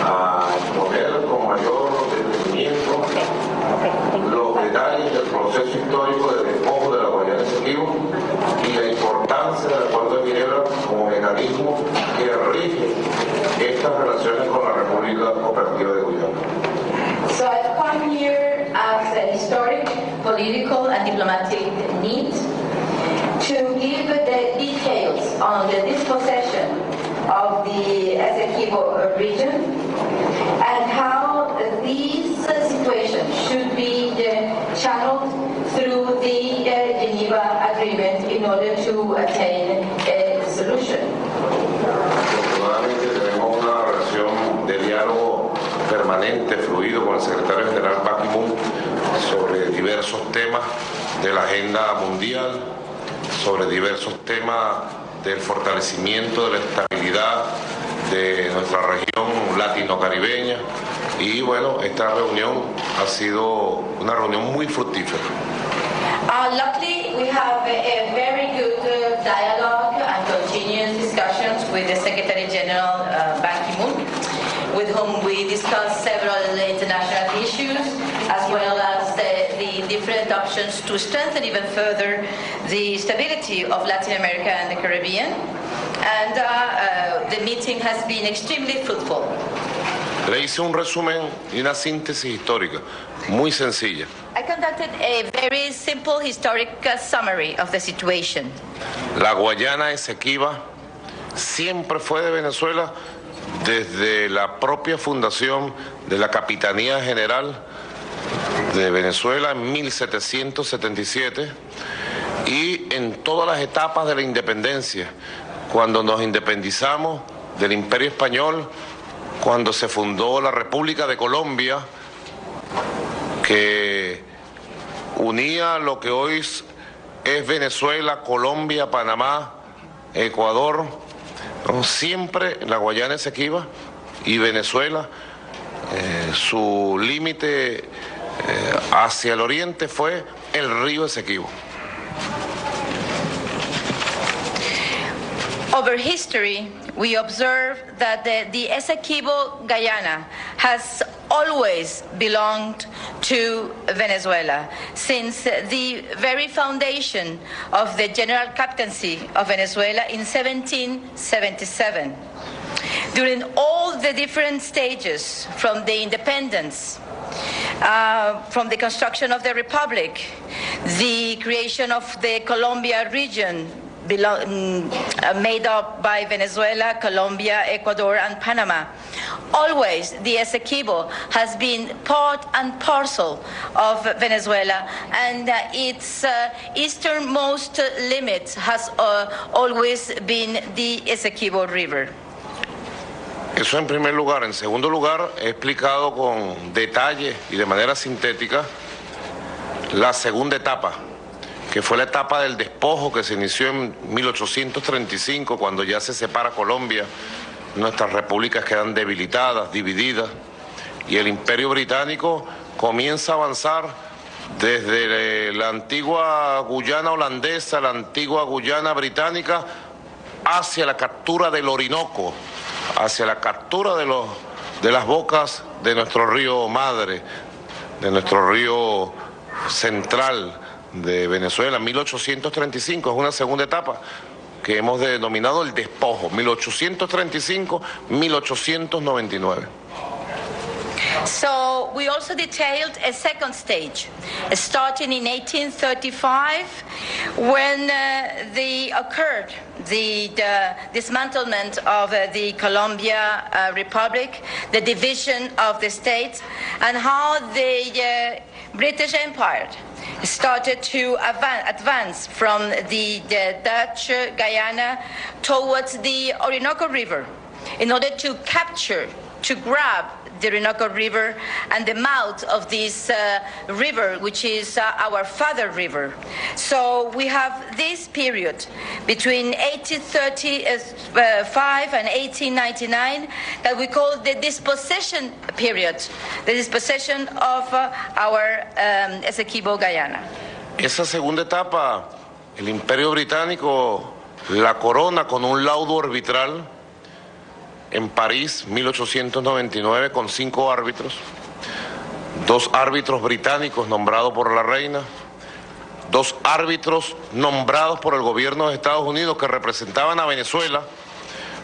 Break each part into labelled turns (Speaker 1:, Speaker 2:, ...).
Speaker 1: a exponer con mayor detenimiento los detalles del proceso histórico de despojo de la Guayana Esequibo y la importancia del Acuerdo de Ginebra como mecanismo que rige estas relaciones con la República Cooperativa de Guyana.
Speaker 2: So I've come here as a historic, political and diplomatic need to give the details on the dispossession of the Essequibo region and how these situations should be channeled through the Geneva Agreement in order to attain a solution.
Speaker 1: Afortunadamente tenemos una relación de diálogo permanente, fluido con el secretario general Ban Ki-moon sobre diversos temas de la agenda mundial, sobre diversos temas del fortalecimiento de la estabilidad de nuestra región latino-caribeña y bueno, esta reunión ha sido una reunión muy fructífera.
Speaker 2: Luckily, we have a very good dialogue and continuous discussions with the Secretary General Ban Ki-moon, with whom we discuss several international issues, as well as the different options to strengthen even further the stability of Latin America and the Caribbean. And the meeting has been extremely fruitful.
Speaker 1: Le hice un resumen y una síntesis histórica muy sencilla.
Speaker 2: I conducted a very simple historic summary of the situation.
Speaker 1: La Guayana Esequiba siempre fue de Venezuela desde la propia fundación de la Capitanía General de Venezuela en 1777 y en todas las etapas de la independencia, cuando nos independizamos del Imperio Español, cuando se fundó la República de Colombia, que unía lo que hoy es Venezuela, Colombia, Panamá, Ecuador. Siempre la Guayana Esequiba y Venezuela, su límite hacia el oriente fue el río Esequibo.
Speaker 2: Over history, we observe that the Essequibo Guyana has always belonged to Venezuela since the very foundation of the General Captaincy of Venezuela in 1777. During all the different stages, from the independence, from the construction of the Republic, the creation of the Colombia region, made up by Venezuela, Colombia, Ecuador, and Panama. Always the Essequibo has been part and parcel of Venezuela, and its easternmost limit has always been the Essequibo River.
Speaker 1: Eso en primer lugar. En segundo lugar, he explicado con detalle y de manera sintética la segunda etapa, que fue la etapa del despojo que se inició en 1835, cuando ya se separa Colombia, nuestras repúblicas quedan debilitadas, divididas, y el Imperio Británico comienza a avanzar desde la antigua Guyana holandesa, la antigua Guyana británica, hacia la captura del Orinoco, hacia la captura de las bocas de nuestro río madre, de nuestro río central de Venezuela. 1835 es una segunda etapa que hemos denominado el despojo, 1835-1899.
Speaker 2: So we also detailed a second stage, starting in 1835, when occurred the dismantlement of the Colombia Republic, the division of the states, and how the British Empire started to advance from the Dutch Guyana towards the Orinoco River in order to capture, to grab the Orinoco River and the mouth of this river, which is our father river. So we have this period between 1835 and 1899 that we call the dispossession period, the dispossession of our Essequibo Guyana.
Speaker 1: Esa segunda etapa, el Imperio Británico la corona con un laudo arbitral en París, 1899, con 5 árbitros, 2 árbitros británicos nombrados por la reina, 2 árbitros nombrados por el gobierno de Estados Unidos que representaban a Venezuela,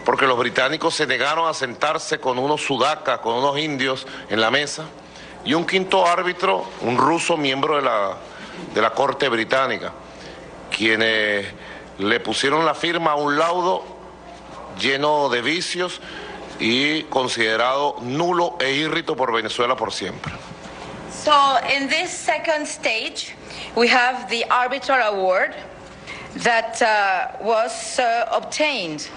Speaker 1: porque los británicos se negaron a sentarse con unos sudacas, con unos indios en la mesa, y un 5.º árbitro, un ruso miembro de la Corte Británica, quienes le pusieron la firma a un laudo lleno de vicios y considerado nulo e írrito por Venezuela por siempre.
Speaker 2: So in this second stage, we have the arbitral award that was obtained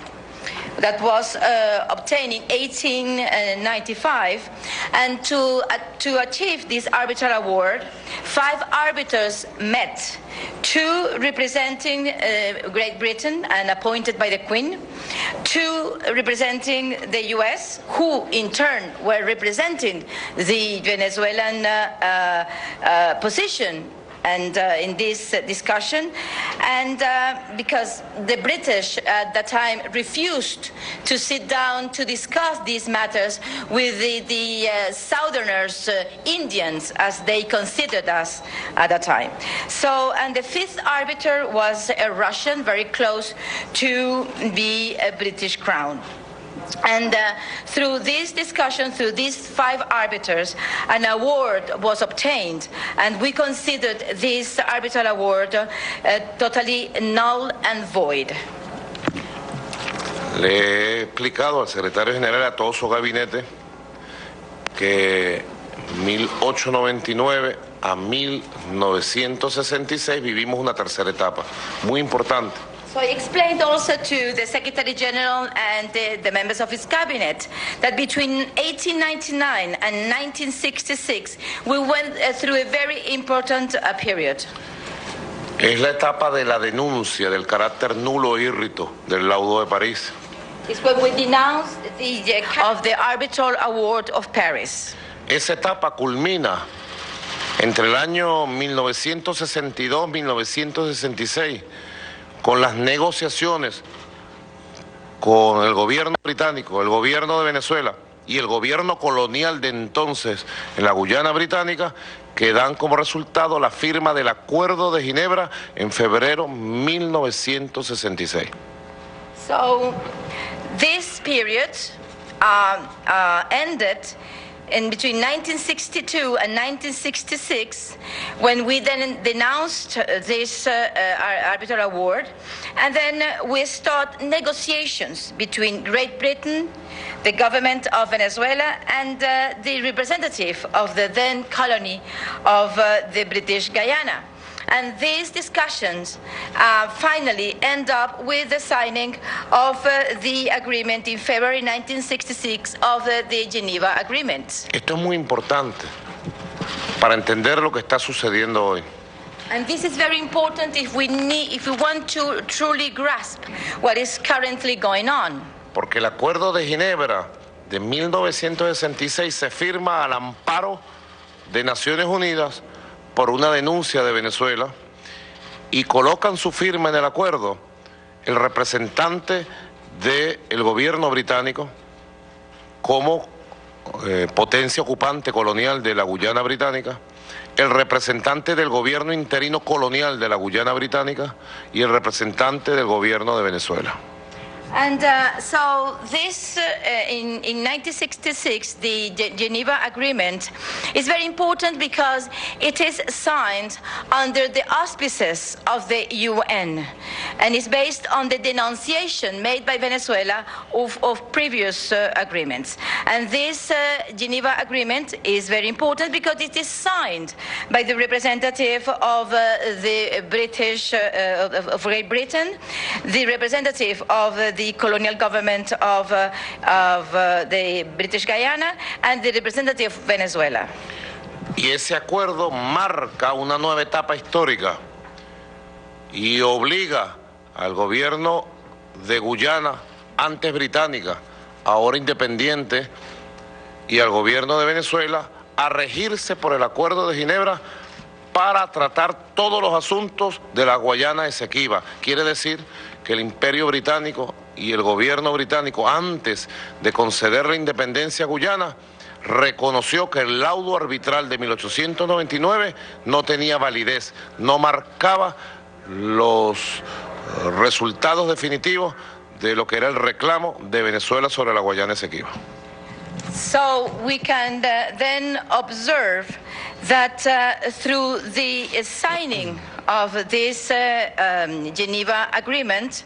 Speaker 2: in 1895, and to achieve this arbitral award, 5 arbiters met, 2 representing Great Britain and appointed by the Queen, 2 representing the US, who in turn were representing the Venezuelan position and in this discussion, and because the British at that time refused to sit down to discuss these matters with the Southerners, Indians, as they considered us at that time. So, and the 5th arbiter was a Russian, very close to the British Crown. And through this discussion, through these 5 arbiters, an award was obtained, and we considered this arbitral award totally null and void.
Speaker 1: Le he explicado al secretario general y a todo su gabinete que 1899 a 1966 vivimos una tercera etapa, muy importante.
Speaker 2: So I explained also to the Secretary General and the members of his cabinet that between 1899 and 1966 we went through a very important period.
Speaker 1: Es la etapa de la denuncia del carácter nulo e írrito del laudo de París.
Speaker 2: It's when we denounced of the arbitral award of Paris.
Speaker 1: Esa etapa culmina entre el año 1962-1966 con las negociaciones con el gobierno británico, el gobierno de Venezuela y el gobierno colonial de entonces en la Guyana Británica, que dan como resultado la firma del Acuerdo de Ginebra en febrero 1966.
Speaker 2: So this period ended in between 1962 and 1966, when we then denounced this arbitral award, and then we start negotiations between Great Britain, the government of Venezuela, and the representative of the then colony of the British Guyana. And these discussions finally end up with the signing of the agreement in February 1966 of the Geneva Agreement.
Speaker 1: Esto es muy importante para entender lo que está sucediendo hoy.
Speaker 2: And this is very important if we want to truly grasp what is currently going on.
Speaker 1: Porque el Acuerdo de Ginebra de 1966 se firma al amparo de Naciones Unidas por una denuncia de Venezuela, y colocan su firma en el acuerdo el representante del gobierno británico como potencia ocupante colonial de la Guyana Británica, el representante del gobierno interino colonial de la Guyana Británica y el representante del gobierno de Venezuela.
Speaker 2: And so this, in 1966, the Geneva Agreement is very important because it is signed under the auspices of the UN, and is based on the denunciation made by Venezuela of previous agreements. And this Geneva Agreement is very important because it is signed by the representative of the British, of Great Britain, the representative of the colonial government of the British Guyana, and the representative of Venezuela.
Speaker 1: Y ese acuerdo marca una nueva etapa histórica y obliga al gobierno de Guyana, antes británica, ahora independiente, y al gobierno de Venezuela a regirse por el Acuerdo de Ginebra para tratar todos los asuntos de la Guayana Esequiba. Quiere decir que el Imperio Británico y el gobierno británico, antes de conceder la independencia a Guyana, reconoció que el laudo arbitral de 1899 no tenía validez, no marcaba los resultados definitivos de lo que era el reclamo de Venezuela sobre la Guayana Esequiba.
Speaker 2: So we can then observe that through the signing of this Geneva Agreement,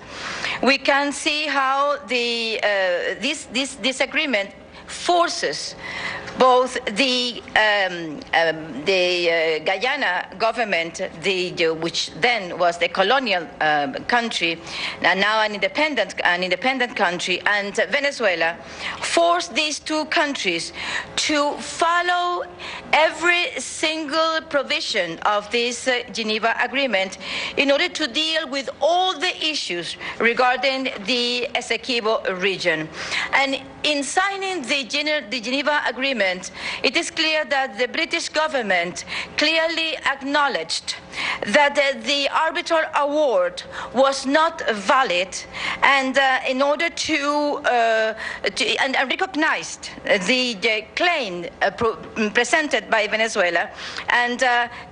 Speaker 2: we can see how this agreement forces both the Guyana government, which then was the colonial country, and now an independent country, and Venezuela, forced these two countries to follow every single provision of this Geneva Agreement in order to deal with all the issues regarding the Essequibo region. And in signing the Geneva Agreement, it is clear that the British government clearly acknowledged that the arbitral award was not valid, and in order to recognized the claim presented by Venezuela, and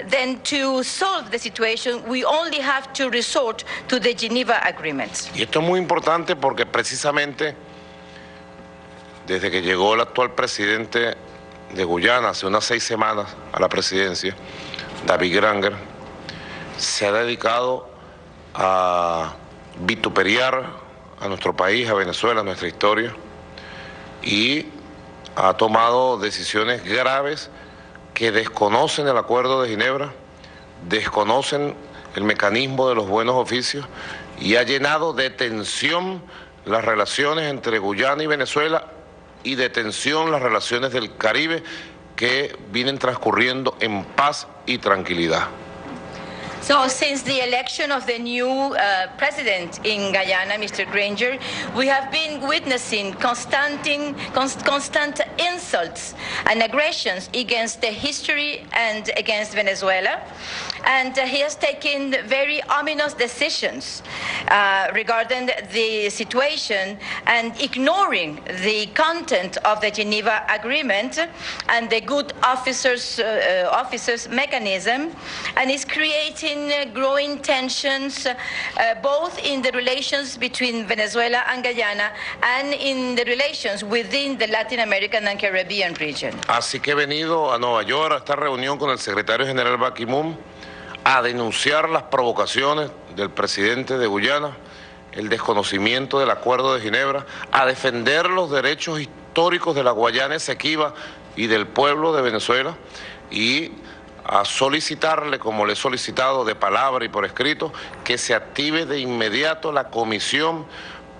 Speaker 2: then to solve the situation, we only have to resort to the Geneva Agreement.
Speaker 1: Y esto es muy importante porque precisamente desde que llegó el actual presidente de Guyana hace unas 6 semanas a la presidencia, David Granger, se ha dedicado a vituperiar a nuestro país, a Venezuela, a nuestra historia, y ha tomado decisiones graves que desconocen el Acuerdo de Ginebra, desconocen el mecanismo de los buenos oficios, y ha llenado de tensión las relaciones entre Guyana y Venezuela, y de tensión las relaciones del Caribe, que vienen transcurriendo en paz y tranquilidad.
Speaker 2: So since the election of the new president in Guyana, Mr. Granger, we have been witnessing constant insults and aggressions against the history and against Venezuela. And he has taken very ominous decisions regarding the situation and ignoring the content of the Geneva Agreement and the good officers mechanism, and is creating growing tensions both in the relations between Venezuela and Guyana and in the relations within the Latin American and Caribbean region.
Speaker 1: Así que he venido a Nueva York a esta reunión con el secretario general Ban Ki-moon a denunciar las provocaciones del presidente de Guyana, el desconocimiento del Acuerdo de Ginebra, a defender los derechos históricos de la Guayana Esequiba y del pueblo de Venezuela, y a solicitarle, como le he solicitado de palabra y por escrito, que se active de inmediato la comisión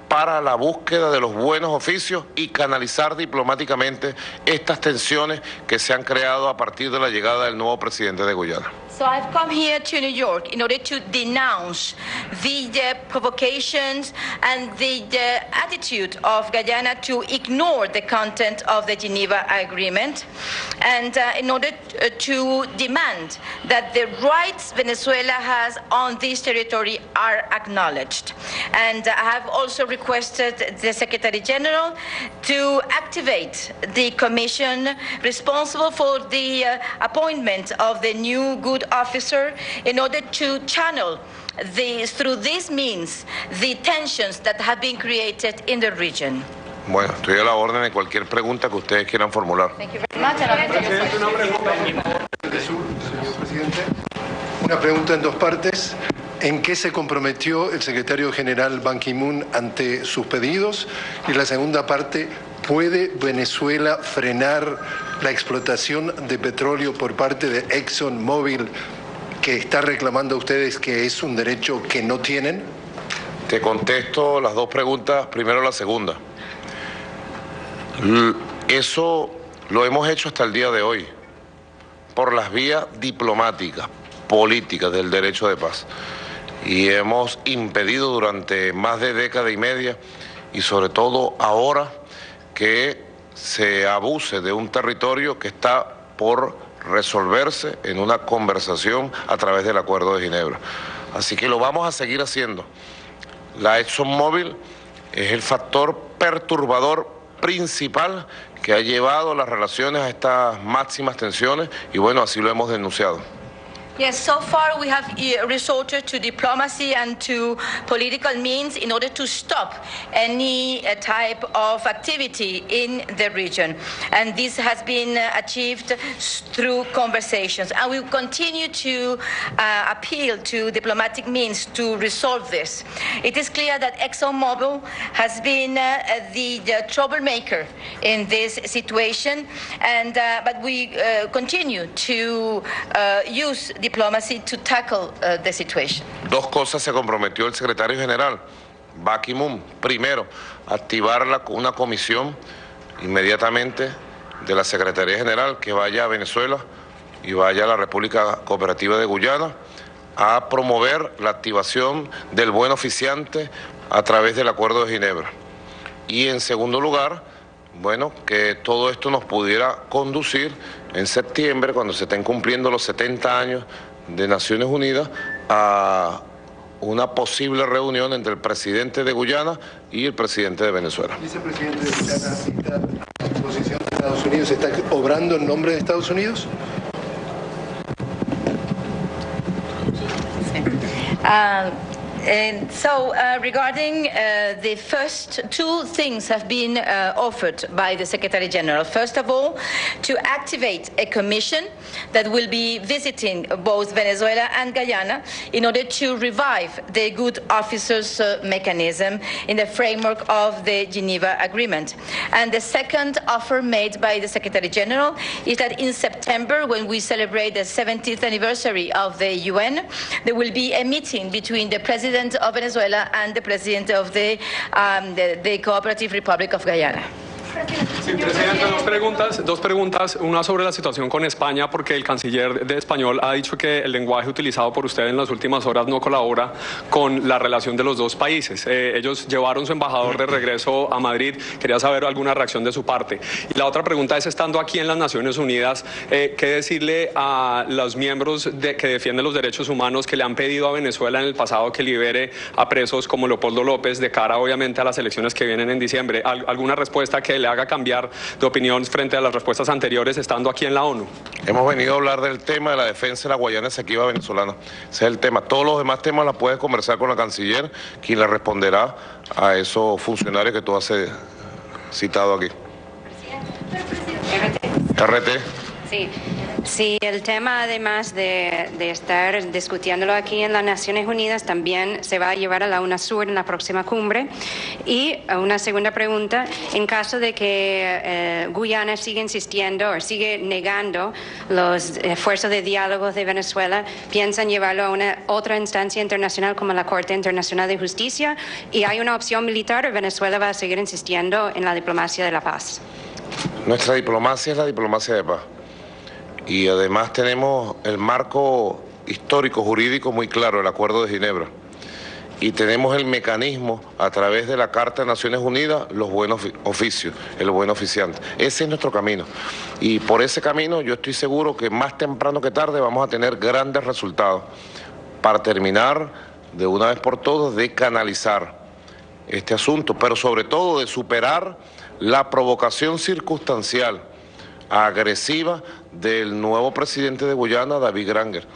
Speaker 1: para la búsqueda de los buenos oficios y canalizar diplomáticamente estas tensiones que se han creado a partir de la llegada del nuevo presidente de Guyana.
Speaker 2: So I've come here to New York in order to denounce the provocations and the attitude of Guyana to ignore the content of the Geneva Agreement, and in order to demand that the rights Venezuela has on this territory are acknowledged. And I have also requested the Secretary General to activate the commission responsible for the appointment of the new good officer in order to channel through this means the tensions that have been created in the region.
Speaker 1: Bueno, estoy a la orden de cualquier pregunta que ustedes quieran formular.
Speaker 2: Thank you very much.
Speaker 3: Señor presidente, una pregunta en dos partes. ¿En qué se comprometió el secretario general Ban Ki-moon ante sus pedidos? Y la segunda parte, ¿puede Venezuela frenar la explotación de petróleo por parte de ExxonMobil, que está reclamando a ustedes que es un derecho que no tienen?
Speaker 1: Te contesto las dos preguntas, primero la segunda. Eso lo hemos hecho hasta el día de hoy, por las vías diplomáticas, políticas del derecho de paz. Y hemos impedido durante más de década y media, y sobre todo ahora, que se abuse de un territorio que está por resolverse en una conversación a través del Acuerdo de Ginebra. Así que lo vamos a seguir haciendo. La ExxonMobil es el factor perturbador principal que ha llevado las relaciones a estas máximas tensiones y bueno, así lo hemos denunciado.
Speaker 2: Yes, so far we have resorted to diplomacy and to political means in order to stop any type of activity in the region. And this has been achieved through conversations. And we will continue to appeal to diplomatic means to resolve this. It is clear that ExxonMobil has been the troublemaker in this situation, and but we continue to use diplomacy to tackle the situation.
Speaker 1: Dos cosas se comprometió el secretario general, Ban Ki-moon. Primero, activar una comisión inmediatamente de la Secretaría General que vaya a Venezuela y vaya a la República Cooperativa de Guyana a promover la activación del buen oficiante a través del Acuerdo de Ginebra. Y en segundo lugar, bueno, que todo esto nos pudiera conducir en septiembre, cuando se estén cumpliendo los 70 años de Naciones Unidas, a una posible reunión entre el presidente de Guyana y el presidente de Venezuela.
Speaker 3: ¿Vicepresidente de Guyana está a disposición de Estados Unidos? ¿Está obrando en nombre de Estados Unidos?
Speaker 2: And so regarding the first two things have been offered by the Secretary General. First of all, to activate a commission that will be visiting both Venezuela and Guyana in order to revive the good officers mechanism in the framework of the Geneva Agreement. And the second offer made by the Secretary General is that in September, when we celebrate the 70th anniversary of the UN, there will be a meeting between the President of Venezuela and the President of the Cooperative Republic of Guyana.
Speaker 4: Sí, presidente, dos preguntas, una sobre la situación con España, porque el canciller de español ha dicho que el lenguaje utilizado por usted en las últimas horas no colabora con la relación de los dos países. Ellos llevaron su embajador de regreso a Madrid, quería saber alguna reacción de su parte. Y la otra pregunta es, estando aquí en las Naciones Unidas, ¿qué decirle a los miembros que defienden los derechos humanos que le han pedido a Venezuela en el pasado que libere a presos como Leopoldo López de cara obviamente a las elecciones que vienen en diciembre? ¿Alguna respuesta que le haga cambiar de opinión frente a las respuestas anteriores estando aquí en la ONU?
Speaker 1: Hemos venido a hablar del tema de la defensa de la Guayana Esequiba venezolana. Ese es el tema. Todos los demás temas los puedes conversar con la canciller, quien le responderá a esos funcionarios que tú has citado aquí. RT.
Speaker 5: Sí. Sí, el tema, además de estar discutiéndolo aquí en las Naciones Unidas, también se va a llevar a la UNASUR en la próxima cumbre. Y una segunda pregunta, en caso de que Guyana siga insistiendo o sigue negando los esfuerzos de diálogo de Venezuela, ¿piensan llevarlo a una otra instancia internacional como la Corte Internacional de Justicia? ¿Y hay una opción militar o Venezuela va a seguir insistiendo en la diplomacia de la paz?
Speaker 1: Nuestra diplomacia es la diplomacia de paz. Y además tenemos el marco histórico, jurídico muy claro, el Acuerdo de Ginebra. Y tenemos el mecanismo a través de la Carta de Naciones Unidas, los buenos oficios, el buen oficiante. Ese es nuestro camino. Y por ese camino yo estoy seguro que más temprano que tarde vamos a tener grandes resultados para terminar de una vez por todas de canalizar este asunto, pero sobre todo de superar la provocación circunstancial agresiva del nuevo presidente de Guyana, David Granger,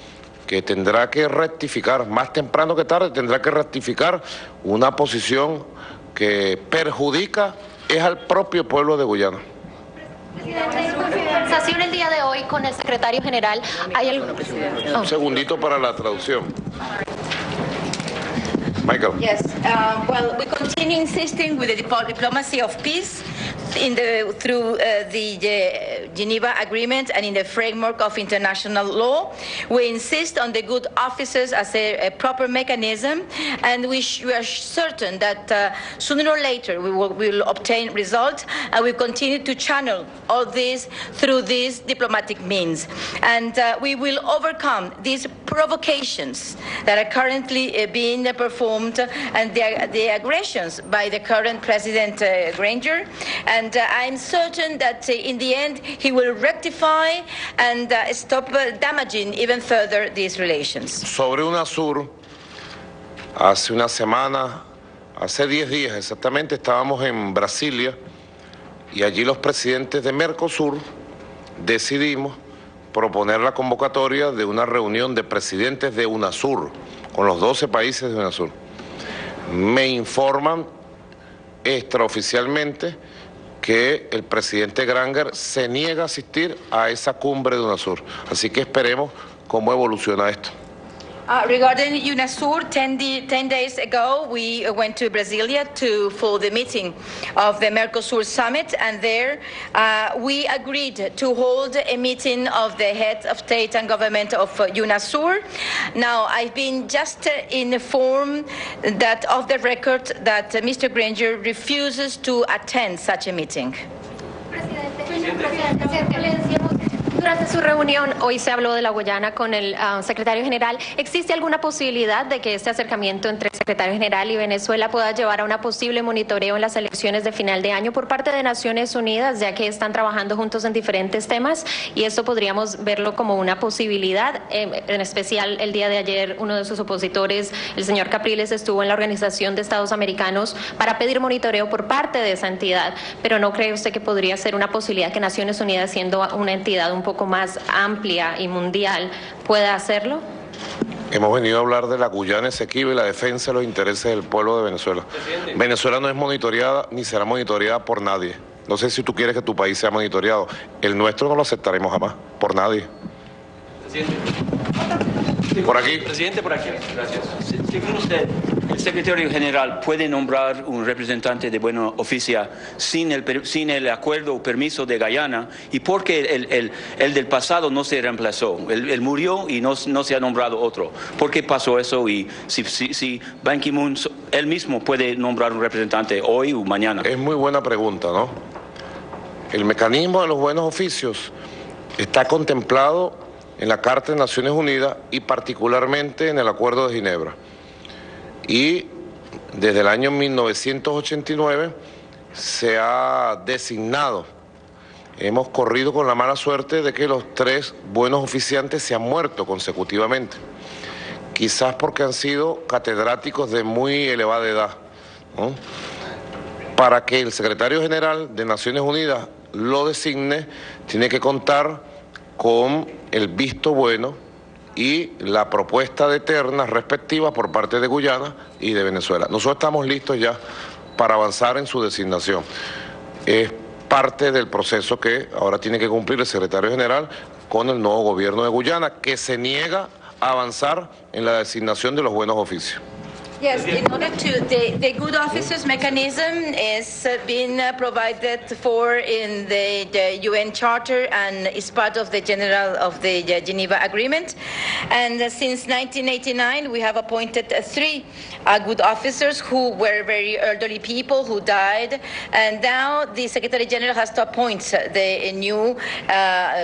Speaker 1: que tendrá que rectificar, más temprano que tarde, tendrá que rectificar una posición que perjudica es al propio pueblo de Guyana.
Speaker 6: Presidente, en conversación el día de hoy con el secretario general, hay algo...
Speaker 1: Un segundito para la traducción. Michael.
Speaker 2: Yes, well, we continue insisting with the diplomacy of peace through the Geneva Agreement and in the framework of international law. We insist on the good officers as a proper mechanism, and we are certain that sooner or later we will obtain results, and we continue to channel all this through these diplomatic means. And we will overcome these provocations that are currently being performed and the aggressions by the current President Granger. And I'm certain that in the end he will rectify and stop damaging even further these relations.
Speaker 1: Sobre UNASUR, hace una semana hace 10 días exactamente, estábamos en Brasilia y allí los presidentes de Mercosur decidimos proponer la convocatoria de una reunión de presidentes de UNASUR, con los 12 países de UNASUR. Me informan extraoficialmente que el presidente Granger se niega a asistir a esa cumbre de UNASUR. Así que esperemos cómo evoluciona esto.
Speaker 2: Regarding UNASUR, 10 days ago, we went to Brasilia for the meeting of the Mercosur Summit, and there we agreed to hold a meeting of the heads of state and government of UNASUR. Now, I've been just informed that of the record that Mr. Granger refuses to attend such a meeting.
Speaker 6: Durante su reunión, hoy se habló de la Guyana con el secretario general. ¿Existe alguna posibilidad de que este acercamiento entre el secretario general y Venezuela pueda llevar a una posible monitoreo en las elecciones de final de año por parte de Naciones Unidas, ya que están trabajando juntos en diferentes temas? Y esto podríamos verlo como una posibilidad. En especial, el día de ayer, uno de sus opositores, el señor Capriles, estuvo en la Organización de Estados Americanos para pedir monitoreo por parte de esa entidad. Pero ¿no cree usted que podría ser una posibilidad que Naciones Unidas, siendo una entidad un poco más amplia y mundial, pueda hacerlo?
Speaker 1: Hemos venido a hablar de la Guyana Esequiba y la defensa de los intereses del pueblo de Venezuela. Venezuela no es monitoreada ni será monitoreada por nadie. No sé si tú quieres que tu país sea monitoreado. El nuestro no lo aceptaremos jamás, por nadie.
Speaker 7: Presidente.
Speaker 1: Por aquí.
Speaker 7: Presidente, por aquí. Gracias. Según usted, el secretario general puede nombrar un representante de buena oficia sin el acuerdo o permiso de Guyana, y porque el del pasado no se reemplazó. Él murió y no se ha nombrado otro. ¿Por qué pasó eso? Y si Ban Ki-moon él mismo puede nombrar un representante hoy o mañana.
Speaker 1: Es muy buena pregunta, ¿no? El mecanismo de los buenos oficios está contemplado en la Carta de Naciones Unidas y particularmente en el Acuerdo de Ginebra. Y desde el año 1989 se ha designado. Hemos corrido con la mala suerte de que los 3 buenos oficiantes se han muerto consecutivamente, quizás porque han sido catedráticos de muy elevada edad, ¿no? Para que el secretario general de Naciones Unidas lo designe, tiene que contar con el visto bueno y la propuesta de ternas respectivas por parte de Guyana y de Venezuela. Nosotros estamos listos ya para avanzar en su designación. Es parte del proceso que ahora tiene que cumplir el secretario general con el nuevo gobierno de Guyana, que se niega a avanzar en la designación de los buenos oficios.
Speaker 2: Yes, in order to, the good officers mechanism is being provided for in the UN Charter and is part of the Geneva Agreement. And since 1989, we have appointed 3 good officers who were very elderly people who died. And now the Secretary General has to appoint the new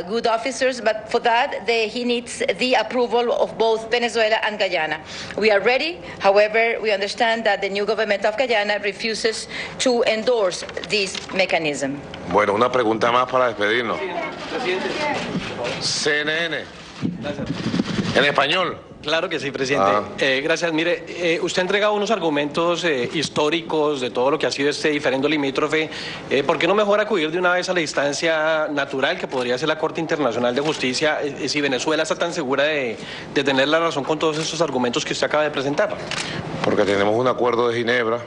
Speaker 2: good officers, but for that he needs the approval of both Venezuela and Guyana. We are ready, however, we understand that the new government of Guyana refuses to endorse this mechanism.
Speaker 1: Bueno, una pregunta más para despedirnos. CNN. En español.
Speaker 8: Claro que sí, presidente. Gracias. Mire, usted ha entregado unos argumentos históricos de todo lo que ha sido este diferendo limítrofe. ¿Por qué no mejor acudir de una vez a la instancia natural que podría ser la Corte Internacional de Justicia si Venezuela está tan segura de tener la razón con todos estos argumentos que usted acaba de presentar?
Speaker 1: Porque tenemos un acuerdo de Ginebra.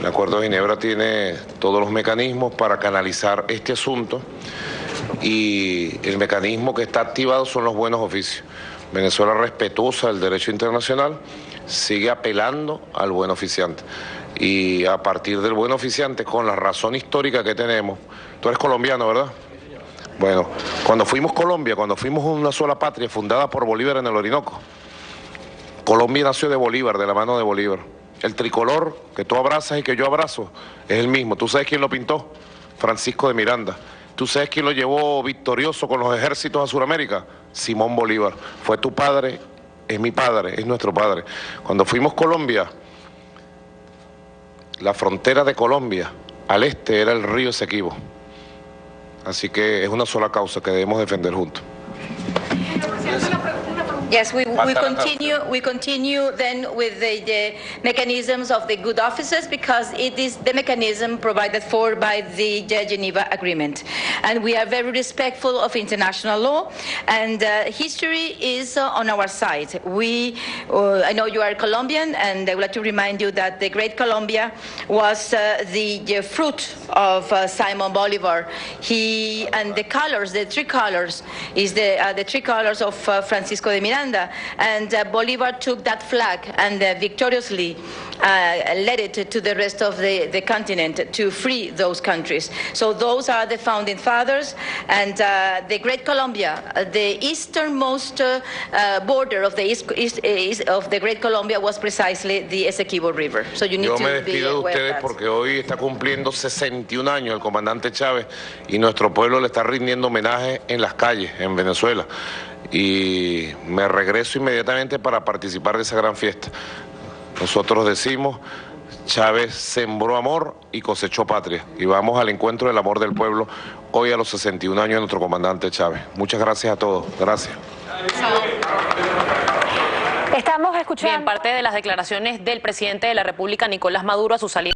Speaker 1: El acuerdo de Ginebra tiene todos los mecanismos para canalizar este asunto y el mecanismo que está activado son los buenos oficios. Venezuela, respetuosa del derecho internacional, sigue apelando al buen oficiante. Y a partir del buen oficiante, con la razón histórica que tenemos, tú eres colombiano, ¿verdad? Bueno, cuando fuimos Colombia, cuando fuimos una sola patria fundada por Bolívar en el Orinoco, Colombia nació de Bolívar, de la mano de Bolívar. El tricolor que tú abrazas y que yo abrazo es el mismo. ¿Tú sabes quién lo pintó? Francisco de Miranda. ¿Tú sabes quién lo llevó victorioso con los ejércitos a Sudamérica? Simón Bolívar. Fue tu padre, es mi padre, es nuestro padre. Cuando fuimos Colombia, la frontera de Colombia al este era el río Esequibo. Así que es una sola causa que debemos defender juntos.
Speaker 2: Yes, we continue then with the mechanisms of the good offices, because it is the mechanism provided for by the Geneva Agreement. And we are very respectful of international law, and history is on our side. I know you are Colombian, and I would like to remind you that the Great Colombia was the fruit of Simon Bolivar. And the colors, the three colors, is the three colors of Francisco de Miranda, and Bolivar took that flag and victoriously led it to the rest of the continent to free those countries. So those are the founding fathers, and the Great Colombia, the easternmost border of the Great Colombia was precisely the Essequibo River. So you need
Speaker 1: Yo
Speaker 2: to
Speaker 1: me
Speaker 2: be
Speaker 1: despido de
Speaker 2: aware
Speaker 1: ustedes
Speaker 2: of that.
Speaker 1: porque hoy está cumpliendo 61 años el comandante Chávez y nuestro pueblo le está rindiendo homenaje en las calles, en Venezuela. Y me regreso inmediatamente para participar de esa gran fiesta. Nosotros decimos, Chávez sembró amor y cosechó patria. Y vamos al encuentro del amor del pueblo hoy a los 61 años de nuestro comandante Chávez. Muchas gracias a todos. Gracias.
Speaker 9: Estamos escuchando.
Speaker 10: Bien, parte de las declaraciones del presidente de la República, Nicolás Maduro, a su salida.